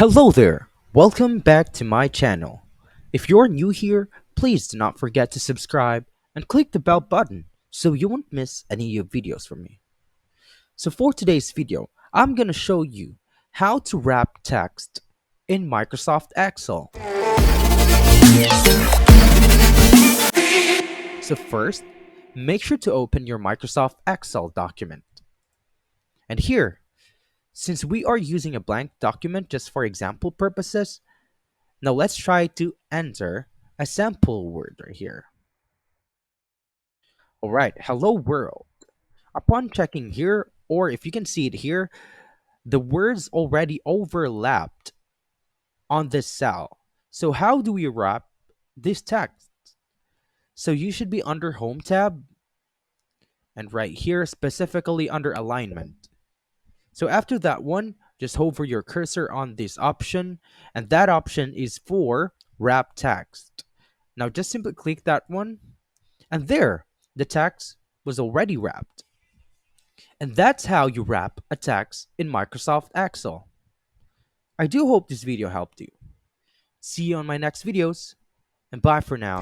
Hello there! Welcome back to my channel. If you're new here, please do not forget to subscribe and click the bell button so you won't miss any of videos from me. So for today's video, I'm gonna show you how to wrap text in Microsoft Excel. So first, make sure to open your Microsoft Excel document. And here, since we are using a blank document just for example purposes, now let's try to enter a sample word right here. Alright, hello world. Upon checking here, or if you can see it here, the words already overlapped on this cell. So how do we wrap this text? So you should be under Home tab, and right here specifically under Alignment. So after that one, just hover your cursor on this option, and that option is for wrap text. Now just simply click that one, and there, the text was already wrapped. And that's how you wrap a text in Microsoft Excel. I do hope this video helped you. See you on my next videos, and bye for now.